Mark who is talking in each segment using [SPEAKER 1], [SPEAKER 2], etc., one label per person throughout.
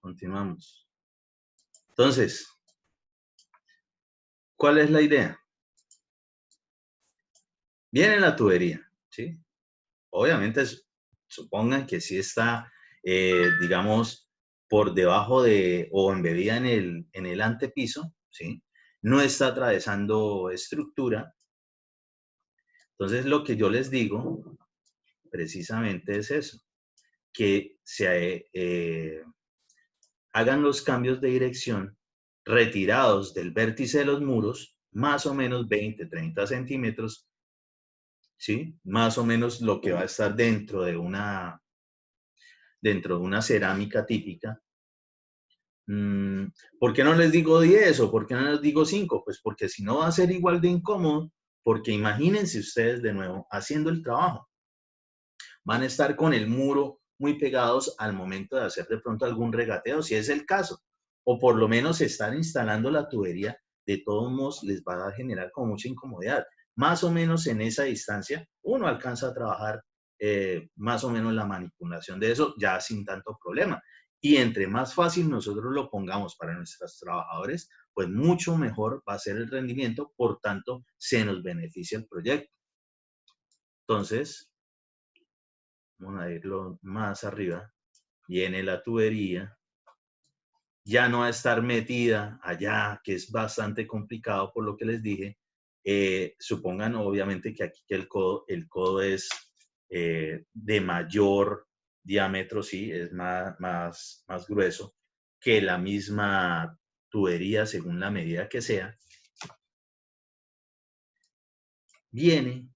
[SPEAKER 1] Continuamos. Entonces, ¿cuál es la idea? Viene la tubería, ¿sí? Obviamente, supongan que sí está, digamos, por debajo de o embebida en el antepiso, ¿sí? No está atravesando estructura. Entonces, lo que yo les digo precisamente es eso, que se hagan los cambios de dirección retirados del vértice de los muros, más o menos 20, 30 centímetros, ¿sí? Más o menos lo que va a estar dentro de una cerámica típica. ¿Por qué no les digo 10 o por qué no les digo 5? Pues porque si no va a ser igual de incómodo, porque imagínense ustedes de nuevo haciendo el trabajo. Van a estar con el muro muy pegados al momento de hacer de pronto algún regateo, si es el caso. O por lo menos estar instalando la tubería, de todos modos les va a generar como mucha incomodidad. Más o menos en esa distancia, uno alcanza a trabajar más o menos la manipulación de eso ya sin tanto problema. Y entre más fácil nosotros lo pongamos para nuestros trabajadores, pues mucho mejor va a ser el rendimiento, por tanto, se nos beneficia el proyecto. Entonces, vamos a irlo más arriba. Viene la tubería. Ya no va a estar metida allá, que es bastante complicado por lo que les dije. Supongan obviamente que aquí el codo es de mayor diámetro, sí, es más grueso que la misma tubería según la medida que sea. Viene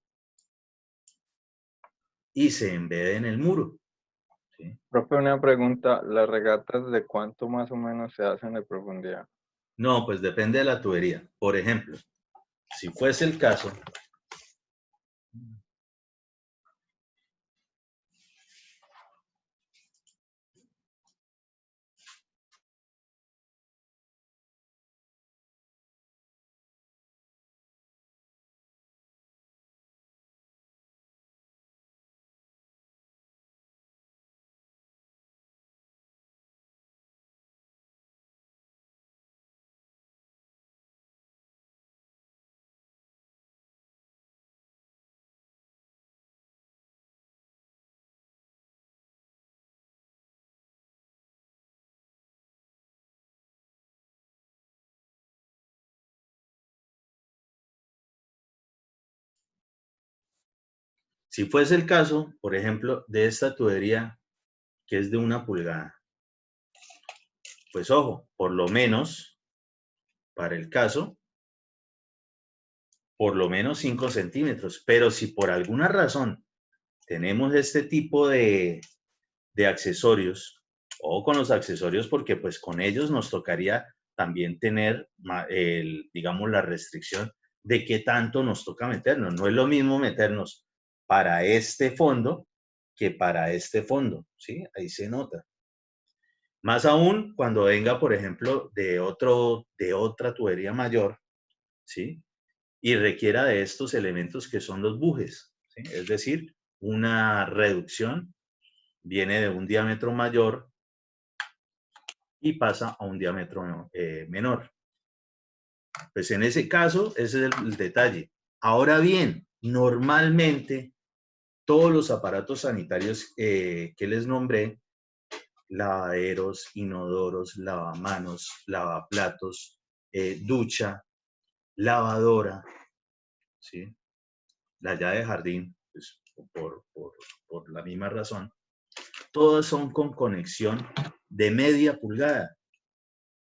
[SPEAKER 1] y se embebe en el muro. ¿Sí?
[SPEAKER 2] Profe, una pregunta, ¿las regatas de cuánto más o menos se hacen de profundidad?
[SPEAKER 1] No, pues depende de la tubería. Por ejemplo, si fuese el caso, Si fuese el caso, por ejemplo, de esta tubería que es de 1 pulgada, pues ojo, por lo menos, para el caso, por lo menos 5 centímetros. Pero si por alguna razón tenemos este tipo de accesorios, o con los accesorios, porque pues con ellos nos tocaría también tener, digamos, la restricción de qué tanto nos toca meternos. No es lo mismo meternos para este fondo que para este fondo, ¿sí? Ahí se nota. Más aún cuando venga, por ejemplo, de otra tubería mayor, ¿sí? Y requiera de estos elementos que son los bujes, ¿sí? Es decir, una reducción viene de un diámetro mayor y pasa a un diámetro menor. Pues en ese caso, ese es el detalle. Ahora bien, normalmente todos los aparatos sanitarios que les nombré, lavaderos, inodoros, lavamanos, lavaplatos, ducha, lavadora, ¿sí? La llave de jardín, pues, por la misma razón, todas son con conexión de media pulgada,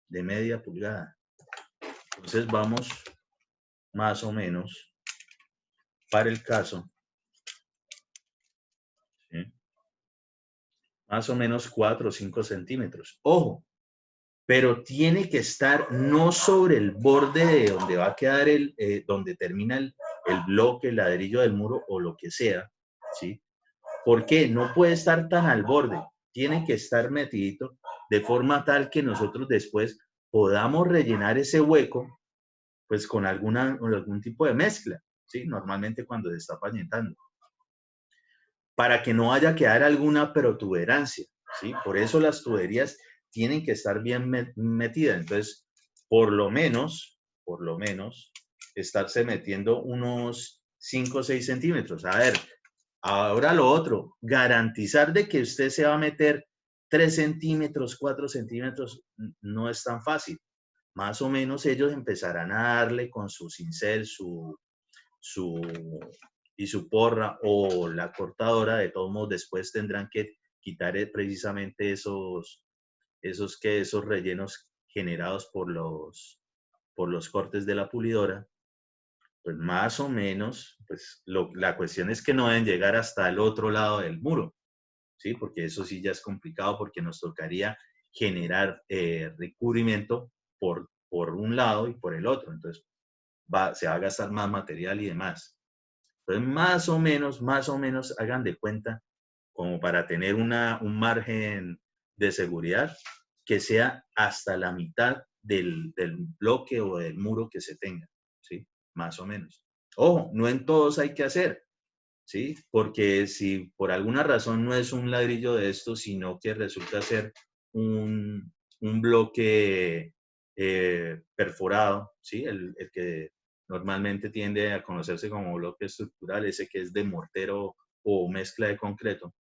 [SPEAKER 1] de media pulgada. Entonces vamos más o menos para el caso, ¿sí? Más o menos 4 o 5 centímetros. Ojo, pero tiene que estar no sobre el borde de donde va a quedar donde termina el bloque, el ladrillo del muro o lo que sea, ¿sí? ¿Por qué? No puede estar tan al borde, tiene que estar metidito de forma tal que nosotros después podamos rellenar ese hueco pues con algún tipo de mezcla, ¿sí? Normalmente cuando se está pavimentando, para que no haya que dar alguna protuberancia, ¿sí? Por eso las tuberías tienen que estar bien metidas. Entonces, por lo menos, estarse metiendo unos 5 o 6 centímetros. A ver, ahora lo otro, garantizar de que usted se va a meter 3 centímetros, 4 centímetros, no es tan fácil. Más o menos ellos empezarán a darle con su cincel, su, y su porra o la cortadora. De todos modos, después tendrán que quitar precisamente esos rellenos generados por los cortes de la pulidora. Pues más o menos, pues la cuestión es que no deben llegar hasta el otro lado del muro, ¿sí? Porque eso sí ya es complicado porque nos tocaría generar recubrimiento por un lado y por el otro. Entonces, se va a gastar más material y demás. Entonces, más o menos, hagan de cuenta como para tener un margen de seguridad que sea hasta la mitad del bloque o del muro que se tenga, ¿sí? Más o menos. Ojo, no en todos hay que hacer, ¿sí? Porque si por alguna razón no es un ladrillo de esto, sino que resulta ser un bloque perforado, ¿sí? El que normalmente tiende a conocerse como bloque estructural, ese que es de mortero o mezcla de concreto,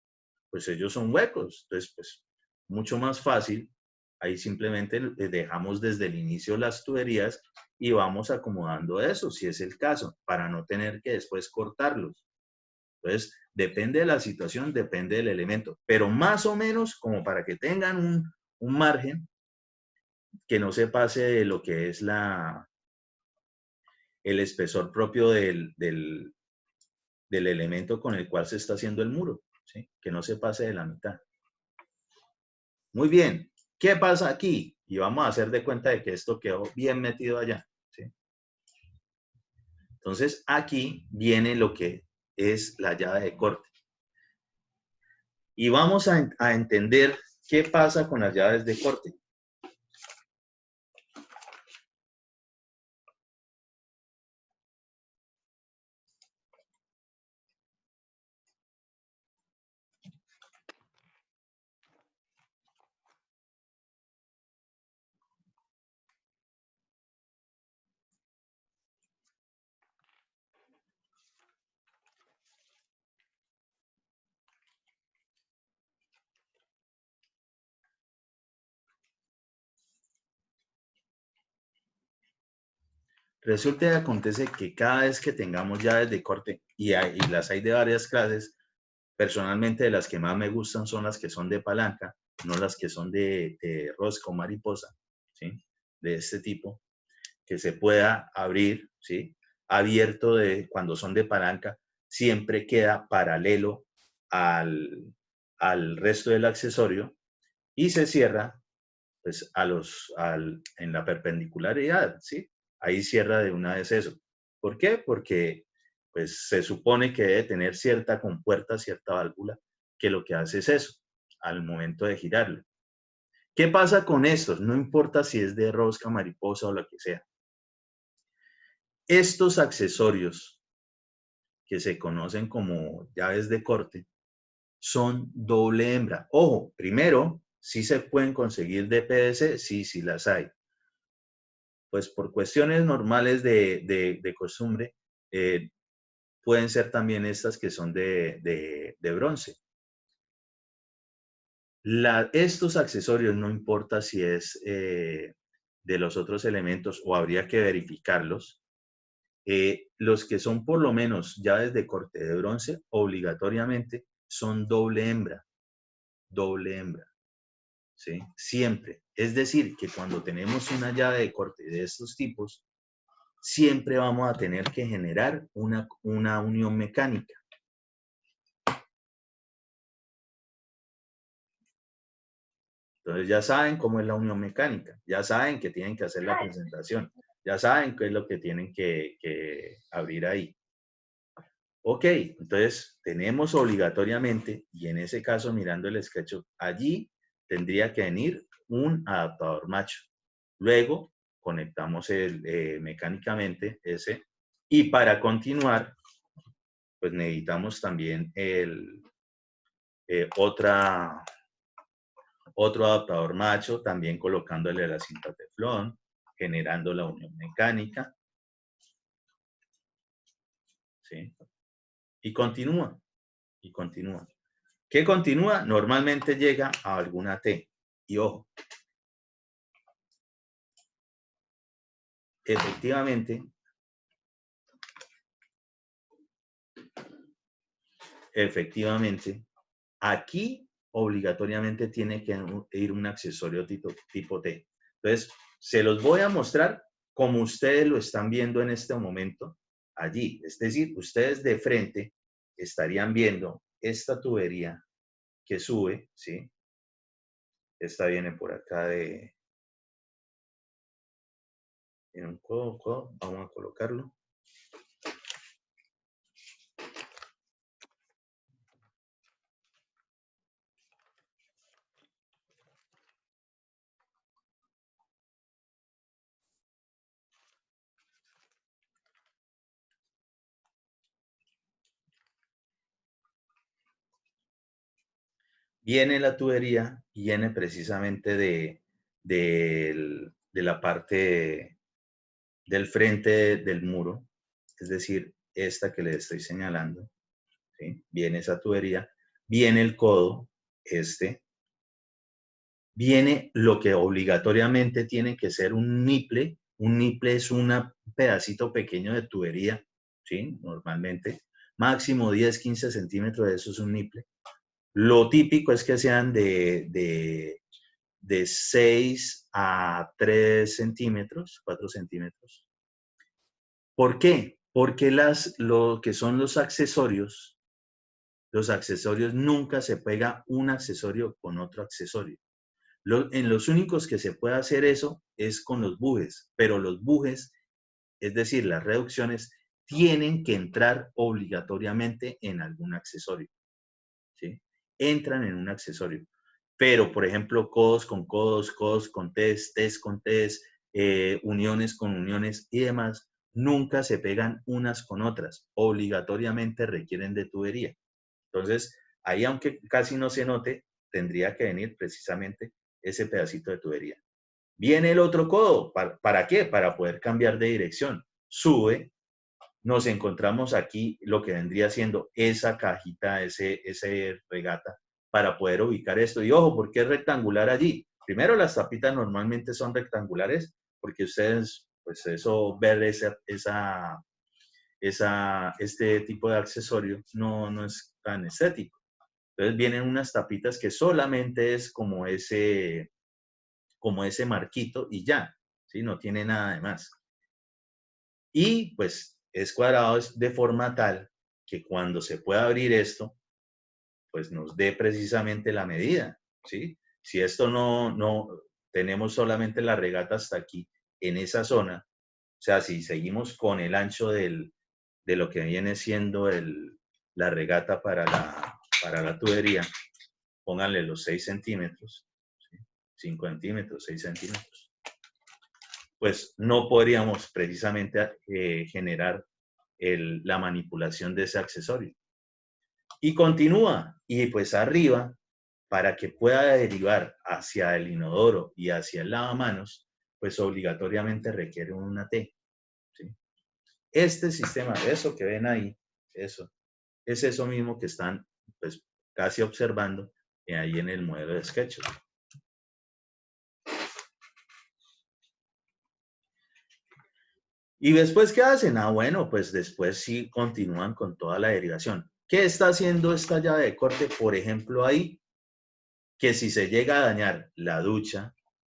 [SPEAKER 1] pues ellos son huecos. Entonces, pues mucho más fácil. Ahí simplemente dejamos desde el inicio las tuberías y vamos acomodando eso, si es el caso, para no tener que después cortarlos. Entonces, depende de la situación, depende del elemento, pero más o menos como para que tengan un margen que no se pase de lo que es el espesor propio del elemento con el cual se está haciendo el muro, ¿sí? Que no se pase de la mitad. Muy bien, ¿qué pasa aquí? Y vamos a hacer de cuenta de que esto quedó bien metido allá, ¿sí? Entonces, aquí viene lo que es la llave de corte. Y vamos a entender qué pasa con las llaves de corte. Resulta y acontece que cada vez que tengamos llaves de corte, y las hay de varias clases, personalmente de las que más me gustan son las que son de palanca, no las que son de rosca o mariposa, ¿sí? De este tipo, que se pueda abrir, ¿sí? Abierto cuando son de palanca, siempre queda paralelo al resto del accesorio y se cierra pues en la perpendicularidad, ¿sí? Ahí cierra de una vez eso. ¿Por qué? Porque pues se supone que debe tener cierta compuerta, cierta válvula, que lo que hace es eso, al momento de girarlo. ¿Qué pasa con estos? No importa si es de rosca, mariposa o lo que sea. Estos accesorios que se conocen como llaves de corte son doble hembra. Ojo, primero, sí se pueden conseguir de PVC, sí las hay. Pues por cuestiones normales de costumbre, pueden ser también estas que son de bronce. Estos accesorios, no importa si es de los otros elementos o habría que verificarlos, los que son por lo menos llaves de corte de bronce, obligatoriamente son doble hembra, ¿sí? Siempre. Es decir, que cuando tenemos una llave de corte de estos tipos, siempre vamos a tener que generar una unión mecánica. Entonces ya saben cómo es la unión mecánica, ya saben que tienen que hacer la presentación, ya saben qué es lo que tienen que abrir ahí. Ok, entonces tenemos obligatoriamente, y en ese caso mirando el SketchUp, allí tendría que venir un adaptador macho. Luego conectamos mecánicamente ese, y para continuar, pues necesitamos también otro adaptador macho, también colocándole la cinta teflón, generando la unión mecánica, ¿sí? Y continúa, y continúa. ¿Qué continúa? Normalmente llega a alguna T. Y ojo, efectivamente, aquí obligatoriamente tiene que ir un accesorio tipo T. Entonces, se los voy a mostrar como ustedes lo están viendo en este momento allí. Es decir, ustedes de frente estarían viendo esta tubería que sube, ¿sí? Esta viene por acá en un codo, vamos a colocarlo. Viene la tubería y viene precisamente de la parte del frente del muro, es decir, esta que le estoy señalando, ¿sí? Viene esa tubería, viene el codo, viene lo que obligatoriamente tiene que ser un niple. Un niple es un pedacito pequeño de tubería, ¿sí? Normalmente, máximo 10, 15 centímetros de eso es un niple. Lo típico es que sean de 6 a 3 centímetros, 4 centímetros. ¿Por qué? Porque lo que son los accesorios nunca se pega un accesorio con otro accesorio. En los únicos que se puede hacer eso es con los bujes, pero los bujes, es decir, las reducciones, tienen que entrar obligatoriamente en algún accesorio, ¿sí? Entran en un accesorio. Pero, por ejemplo, codos con tes con tes, uniones con uniones y demás, nunca se pegan unas con otras. Obligatoriamente requieren de tubería. Entonces, ahí aunque casi no se note, tendría que venir precisamente ese pedacito de tubería. Viene el otro codo. ¿Para qué? Para poder cambiar de dirección. Sube, nos encontramos aquí lo que vendría siendo esa cajita, ese regata, para poder ubicar esto. Y ojo, ¿por qué es rectangular allí? Primero, las tapitas normalmente son rectangulares porque ustedes pues eso, ver este tipo de accesorio no es tan estético. Entonces vienen unas tapitas que solamente es como ese marquito y ya, ¿sí? No tiene nada de más. Y pues es cuadrado de forma tal que cuando se pueda abrir esto, pues nos dé precisamente la medida, ¿sí? Si esto no tenemos solamente la regata hasta aquí, en esa zona, o sea, si seguimos con el ancho de lo que viene siendo la regata para la tubería, pónganle los 6 centímetros, ¿sí? 5 centímetros, 6 centímetros, pues no podríamos precisamente generar la manipulación de ese accesorio. Y continúa, y pues arriba, para que pueda derivar hacia el inodoro y hacia el lavamanos, pues obligatoriamente requiere una T, ¿sí? Este sistema, eso que ven ahí, eso, es eso mismo que están pues casi observando ahí en el modelo de SketchUp. ¿Y después qué hacen? Ah, bueno, pues después sí continúan con toda la derivación. ¿Qué está haciendo esta llave de corte? Por ejemplo, ahí, que si se llega a dañar la ducha,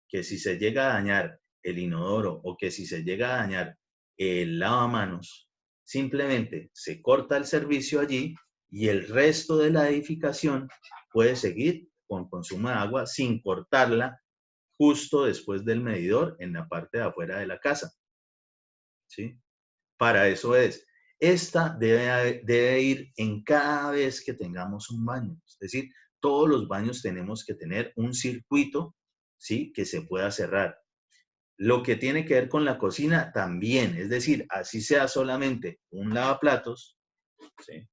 [SPEAKER 1] que si se llega a dañar el inodoro o que si se llega a dañar el lavamanos, simplemente se corta el servicio allí y el resto de la edificación puede seguir con consumo de agua sin cortarla justo después del medidor en la parte de afuera de la casa, ¿sí? Para eso es. Esta debe ir en cada vez que tengamos un baño. Es decir, todos los baños tenemos que tener un circuito, ¿sí? Que se pueda cerrar. Lo que tiene que ver con la cocina también, es decir, así sea solamente un lavaplatos, ¿sí?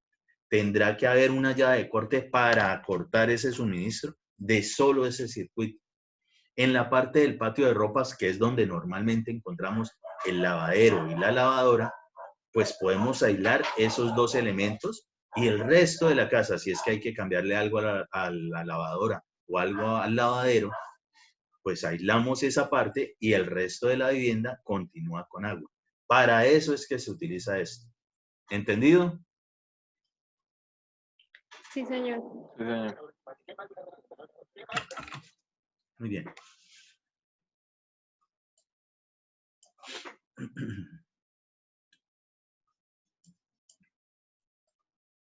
[SPEAKER 1] Tendrá que haber una llave de corte para cortar ese suministro de solo ese circuito. En la parte del patio de ropas, que es donde normalmente encontramos el lavadero y la lavadora, pues podemos aislar esos dos elementos y el resto de la casa, si es que hay que cambiarle algo a la lavadora o algo al lavadero, pues aislamos esa parte y el resto de la vivienda continúa con agua. Para eso es que se utiliza esto. ¿Entendido?
[SPEAKER 3] Sí, señor.
[SPEAKER 2] Sí, señor.
[SPEAKER 1] Muy bien.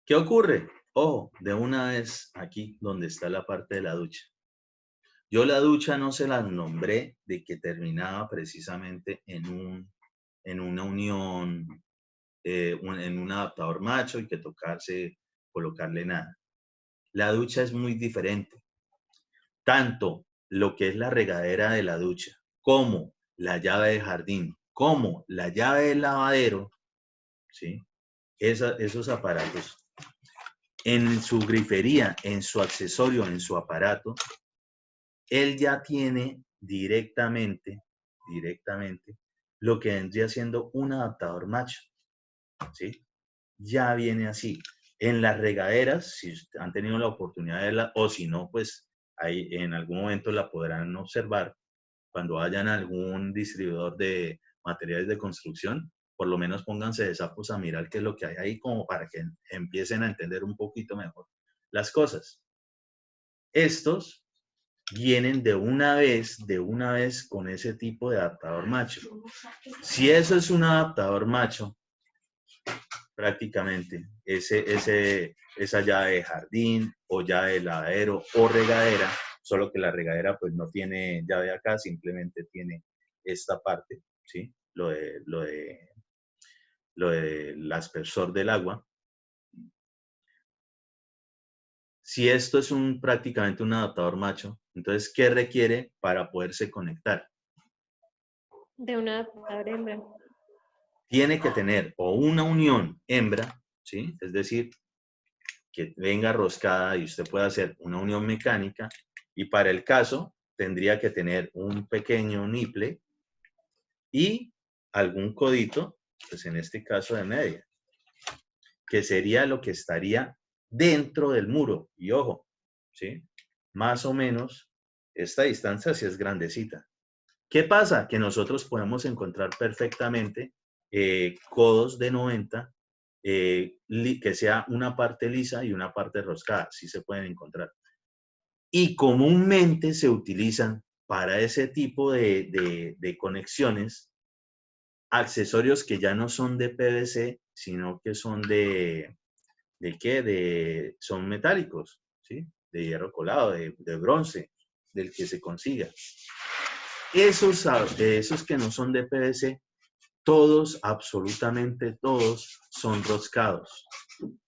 [SPEAKER 1] ¿Qué ocurre? Ojo, de una vez aquí donde está la parte de la ducha. Yo la ducha no se la nombré de que terminaba precisamente en una unión, en un adaptador macho y que tocarse, colocarle nada. La ducha es muy diferente. Tanto lo que es la regadera de la ducha, como la llave de jardín, como la llave del lavadero, ¿sí? Esos aparatos, en su grifería, en su accesorio, en su aparato, él ya tiene directamente, lo que vendría siendo un adaptador macho, ¿sí? Ya viene así. En las regaderas, si han tenido la oportunidad de verla, o si no, pues ahí en algún momento la podrán observar cuando vayan a algún distribuidor de materiales de construcción, por lo menos pónganse de sapos a mirar qué es lo que hay ahí, como para que empiecen a entender un poquito mejor las cosas. Estos vienen de una vez con ese tipo de adaptador macho. Si eso es un adaptador macho, prácticamente esa llave de jardín o llave de lavadero o regadera, solo que la regadera pues no tiene llave acá, simplemente tiene esta parte, ¿sí? Lo del aspersor del agua. Si esto es prácticamente un adaptador macho, entonces, ¿qué requiere para poderse conectar?
[SPEAKER 3] De una adaptador hembra.
[SPEAKER 1] Tiene que tener o una unión hembra, ¿sí? Es decir, que venga roscada y usted pueda hacer una unión mecánica, y para el caso tendría que tener un pequeño niple y algún codito, pues en este caso de media, que sería lo que estaría dentro del muro. Y ojo, ¿sí? Más o menos esta distancia sí es grandecita. ¿Qué pasa? Que nosotros podemos encontrar perfectamente codos de 90 que sea una parte lisa y una parte roscada, sí se pueden encontrar. Y comúnmente se utilizan para ese tipo de conexiones accesorios que ya no son de PVC, sino que son ¿de qué? Son metálicos, ¿sí? De hierro colado, de bronce, del que se consiga. Esos que no son de PVC, todos, absolutamente todos, son roscados,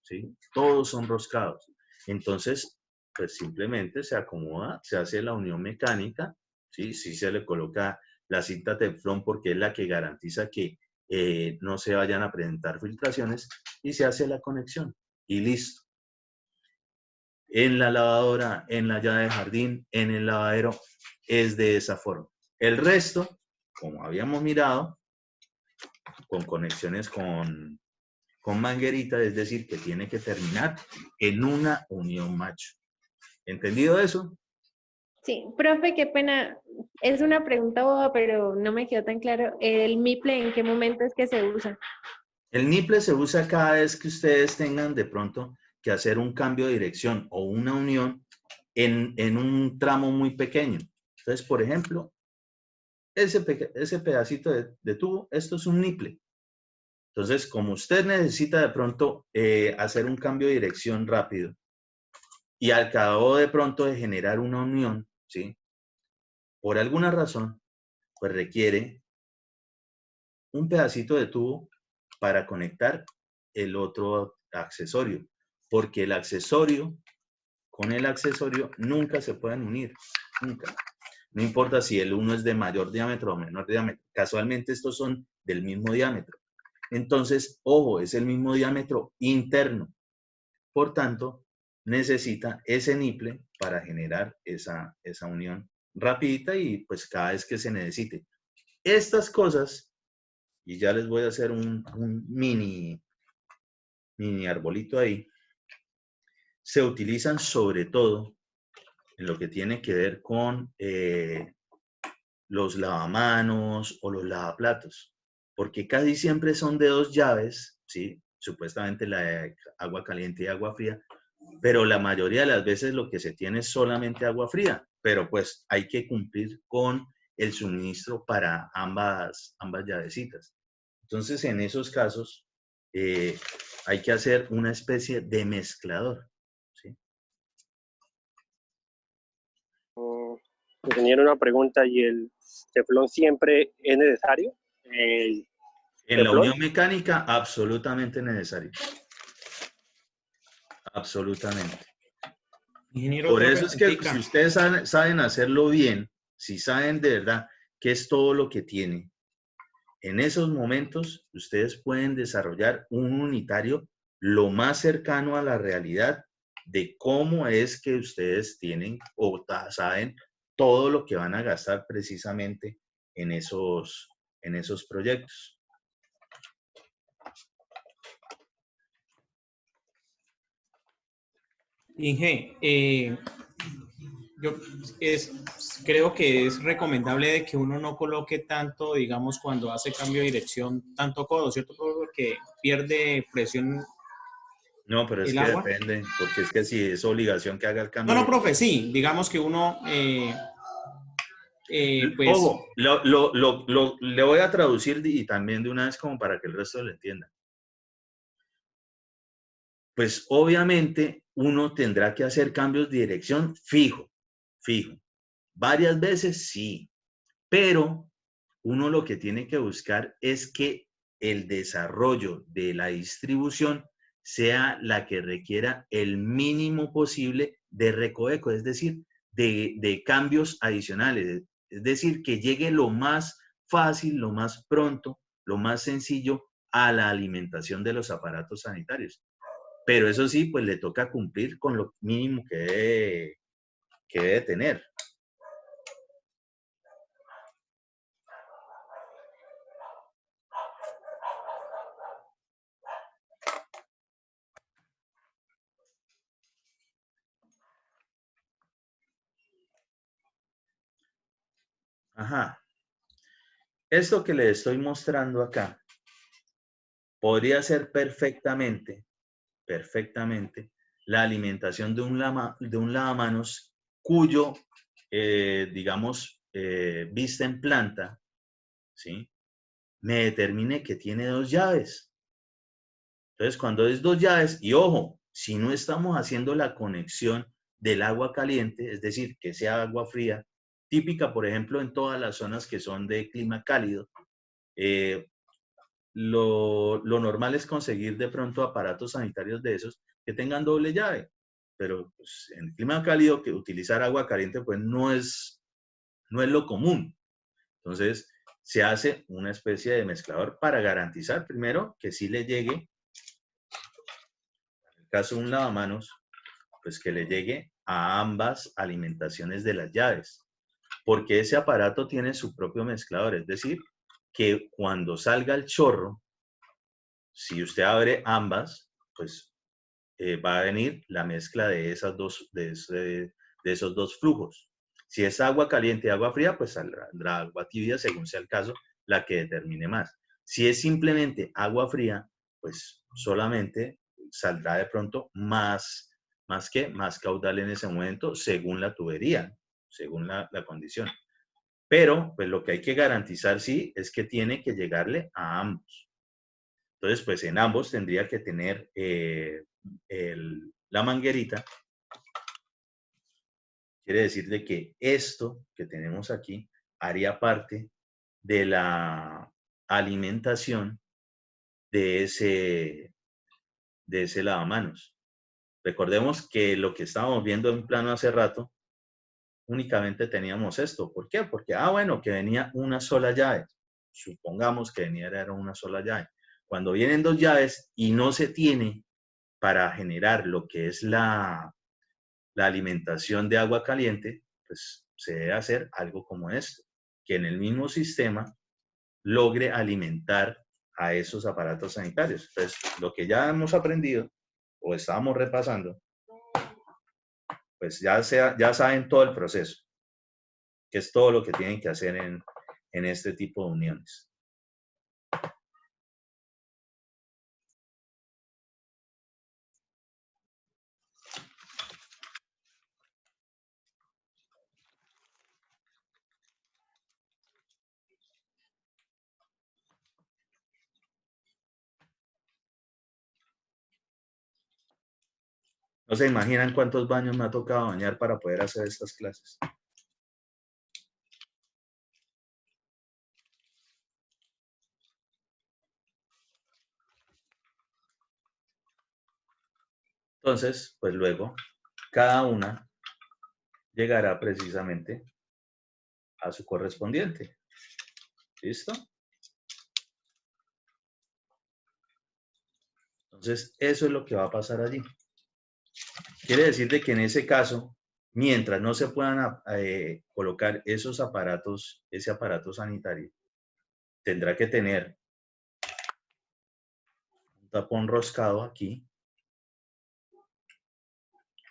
[SPEAKER 1] ¿sí? Todos son roscados. Entonces, pues simplemente se acomoda, se hace la unión mecánica, ¿sí? Sí se le coloca la cinta teflón porque es la que garantiza que no se vayan a presentar filtraciones y se hace la conexión y listo. En la lavadora, en la llave de jardín, en el lavadero, es de esa forma. El resto, como habíamos mirado, con conexiones con manguerita, es decir, que tiene que terminar en una unión macho. ¿Entendido eso?
[SPEAKER 3] Sí, profe, qué pena. Es una pregunta boba, pero no me quedó tan claro. ¿El MIPLE en qué momento es que se usa?
[SPEAKER 1] El niple se usa cada vez que ustedes tengan de pronto que hacer un cambio de dirección o una unión en un tramo muy pequeño. Entonces, por ejemplo, ese pedacito de tubo, esto es un niple. Entonces, como usted necesita de pronto hacer un cambio de dirección rápido y al cabo de pronto de generar una unión, ¿sí? Por alguna razón, pues requiere un pedacito de tubo para conectar el otro accesorio, porque el accesorio con el accesorio nunca se pueden unir, nunca. No importa si el uno es de mayor diámetro o menor diámetro. Casualmente estos son del mismo diámetro. Entonces, ojo, es el mismo diámetro interno. Por tanto, necesita ese niple para generar esa unión rapidita y pues cada vez que se necesite. Estas cosas, y ya les voy a hacer un mini arbolito ahí, se utilizan sobre todo en lo que tiene que ver con los lavamanos o los lavaplatos, porque casi siempre son de dos llaves, ¿sí? Supuestamente la de agua caliente y agua fría, pero la mayoría de las veces lo que se tiene es solamente agua fría, pero pues hay que cumplir con el suministro para ambas llavecitas. Entonces, en esos casos, hay que hacer una especie de mezclador, ¿sí?
[SPEAKER 4] Ingeniero, una pregunta, ¿y el teflón siempre es necesario? ¿El
[SPEAKER 1] En la
[SPEAKER 4] teflón?
[SPEAKER 1] unión mecánica, absolutamente necesario. Absolutamente.
[SPEAKER 5] Ingeniero,
[SPEAKER 1] Por
[SPEAKER 5] otra
[SPEAKER 1] eso es que si
[SPEAKER 5] preguntita.
[SPEAKER 1] ustedes saben hacerlo bien, si saben de verdad qué es todo lo que tiene, en esos momentos ustedes pueden desarrollar un unitario lo más cercano a la realidad de cómo es que ustedes tienen o saben todo lo que van a gastar precisamente en esos proyectos.
[SPEAKER 5] Inge, yo creo que es recomendable de que uno no coloque tanto, digamos, cuando hace cambio de dirección, tanto codo, ¿cierto? Porque pierde presión
[SPEAKER 1] No, pero es
[SPEAKER 5] el
[SPEAKER 1] que
[SPEAKER 5] agua.
[SPEAKER 1] depende, porque es que si es obligación que haga el
[SPEAKER 5] No,
[SPEAKER 1] cambio
[SPEAKER 5] no,
[SPEAKER 1] de
[SPEAKER 5] profe,
[SPEAKER 1] dirección.
[SPEAKER 5] sí, digamos que uno, pues,
[SPEAKER 1] Ojo, le voy a traducir y también de una vez como para que el resto lo entienda. Pues obviamente uno tendrá que hacer cambios de dirección fijo. Varias veces sí, pero uno lo que tiene que buscar es que el desarrollo de la distribución sea la que requiera el mínimo posible de recoveco, es decir, de cambios adicionales. Es decir, que llegue lo más fácil, lo más pronto, lo más sencillo a la alimentación de los aparatos sanitarios. Pero eso sí, pues le toca cumplir con lo mínimo que debe tener. Ajá. Esto que le estoy mostrando acá podría ser perfectamente la alimentación de un lavamanos cuyo, digamos, vista en planta, ¿sí? Me determine que tiene 2 llaves. Entonces, cuando es 2 llaves, y ojo, si no estamos haciendo la conexión del agua caliente, es decir, que sea agua fría, típica, por ejemplo, en todas las zonas que son de clima cálido, lo normal es conseguir de pronto aparatos sanitarios de esos que tengan doble llave. Pero pues, en clima cálido, que utilizar agua caliente pues no es lo común. Entonces, se hace una especie de mezclador para garantizar primero que sí le llegue, en el caso de un lavamanos, pues que le llegue a ambas alimentaciones de las llaves, porque ese aparato tiene su propio mezclador, es decir, que cuando salga el chorro, si usted abre ambas, pues va a venir la mezcla de esos dos flujos. Si es agua caliente y agua fría, pues saldrá agua tibia según sea el caso, la que determine más. Si es simplemente agua fría, pues solamente saldrá de pronto más caudal en ese momento según la tubería, según la condición. Pero pues lo que hay que garantizar sí es que tiene que llegarle a ambos. Entonces, pues en ambos tendría que tener la manguerita. Quiere decir de que esto que tenemos aquí haría parte de la alimentación de ese lavamanos. Recordemos que lo que estábamos viendo en plano hace rato, únicamente teníamos esto. ¿Por qué? Porque, bueno, que venía una sola llave. Supongamos que era una sola llave. Cuando vienen 2 llaves y no se tiene para generar lo que es la alimentación de agua caliente, pues se debe hacer algo como esto, que en el mismo sistema logre alimentar a esos aparatos sanitarios. Entonces, lo que ya hemos aprendido o estábamos repasando, pues ya saben todo el proceso, que es todo lo que tienen que hacer en este tipo de uniones. No se imaginan cuántos baños me ha tocado bañar para poder hacer estas clases. Entonces, pues luego, cada una llegará precisamente a su correspondiente. ¿Listo? Entonces, eso es lo que va a pasar allí. Quiere decir de que en ese caso, mientras no se puedan colocar esos aparatos, ese aparato sanitario, tendrá que tener un tapón roscado aquí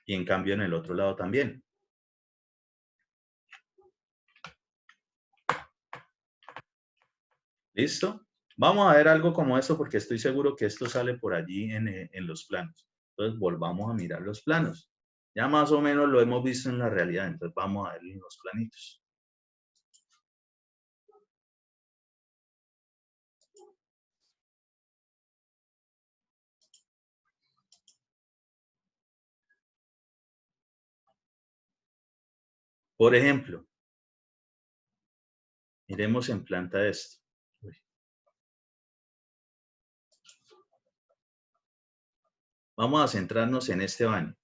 [SPEAKER 1] y en cambio en el otro lado también. ¿Listo? Vamos a ver algo como esto porque estoy seguro que esto sale por allí en los planos. Entonces volvamos a mirar los planos. Ya más o menos lo hemos visto en la realidad, entonces vamos a ver los planitos. Por ejemplo, miremos en planta esto. Vamos a centrarnos en este baño.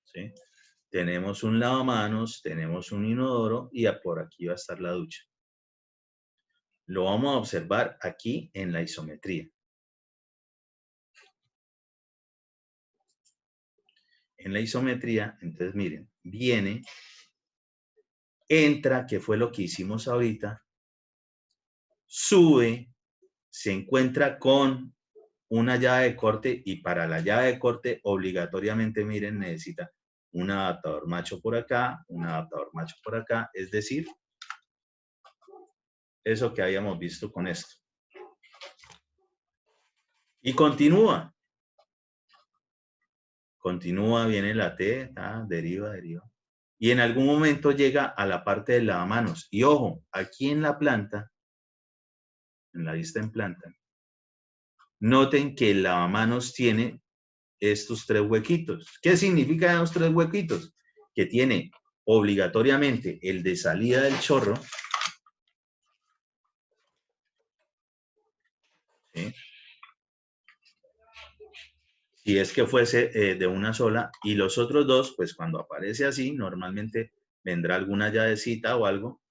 [SPEAKER 1] ¿Sí? Tenemos un lavamanos, tenemos un inodoro y por aquí va a estar la ducha. Lo vamos a observar aquí en la isometría. En la isometría, entonces miren, viene entra, que fue lo que hicimos ahorita, sube, se encuentra con una llave de corte y para la llave de corte obligatoriamente, miren, necesita un adaptador macho por acá, un adaptador macho por acá, es decir, eso que habíamos visto con esto. Y continúa. Continúa, viene la T, deriva, deriva. Y en algún momento llega a la parte del lavamanos. Y ojo, aquí en la planta, en la vista en planta, noten que el lavamanos tiene estos 3 huequitos. ¿Qué significa esos 3 huequitos? Que tiene obligatoriamente el de salida del chorro, ¿sí? Si es que fuese de una sola, y los otros 2, pues cuando aparece así, normalmente vendrá alguna llavecita o algo,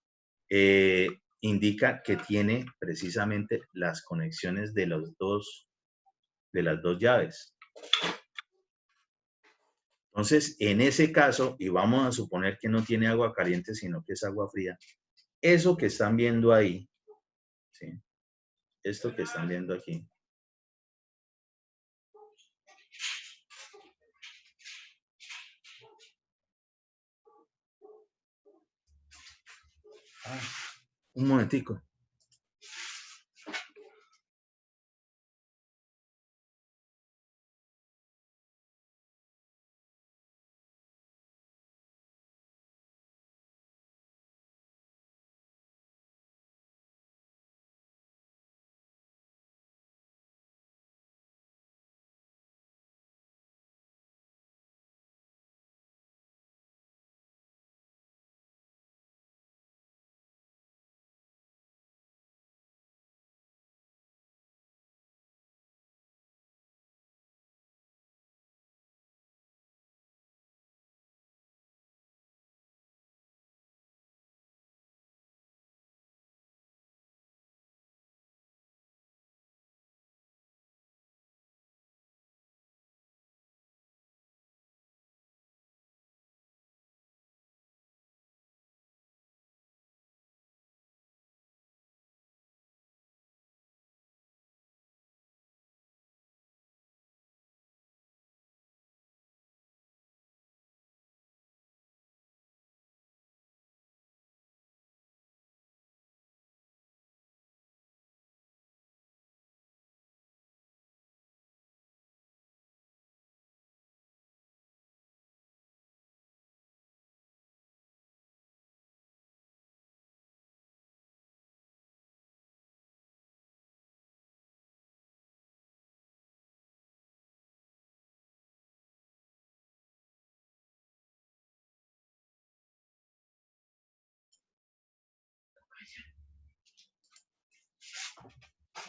[SPEAKER 1] indica que tiene precisamente las conexiones de las dos llaves. Entonces, en ese caso, y vamos a suponer que no tiene agua caliente, sino que es agua fría, eso que están viendo ahí, ¿sí? Esto que están viendo aquí, un momentico.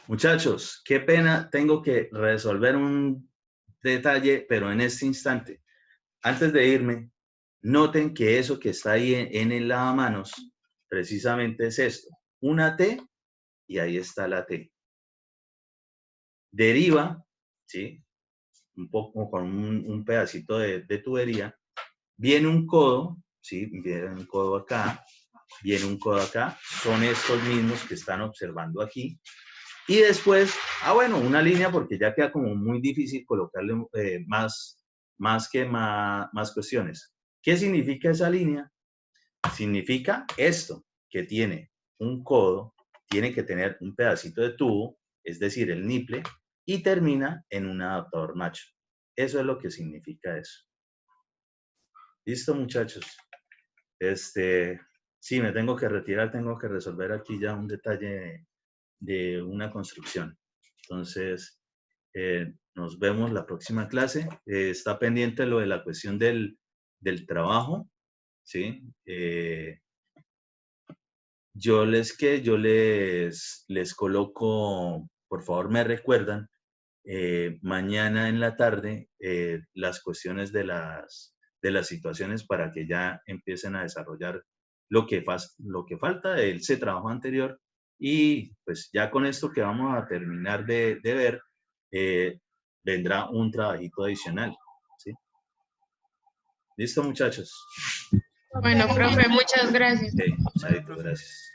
[SPEAKER 1] Muchachos, qué pena, tengo que resolver un detalle, pero en este instante. Antes de irme, noten que eso que está ahí en el lavamanos, precisamente es esto. Una T y ahí está la T. Deriva, ¿sí? Un poco con un pedacito de tubería. Viene un codo, ¿sí? Viene un codo acá, viene un codo acá. Son estos mismos que están observando aquí. Y después, bueno, una línea porque ya queda como muy difícil colocarle más cuestiones. ¿Qué significa esa línea? Significa esto, que tiene un codo, tiene que tener un pedacito de tubo, es decir, el niple, y termina en un adaptador macho. Eso es lo que significa eso. ¿Listo, muchachos? Sí, me tengo que retirar, tengo que resolver aquí ya un detalle de una construcción. Entonces, nos vemos la próxima clase. Está pendiente lo de la cuestión del trabajo, ¿sí? Yo les coloco, por favor me recuerdan, mañana en la tarde las cuestiones de las situaciones para que ya empiecen a desarrollar lo que falta de ese trabajo anterior y pues ya con esto que vamos a terminar de ver, vendrá un trabajito adicional, ¿sí? ¿Listo, muchachos?
[SPEAKER 6] Bueno, profe, muchas gracias.
[SPEAKER 1] Ok, chaito, gracias.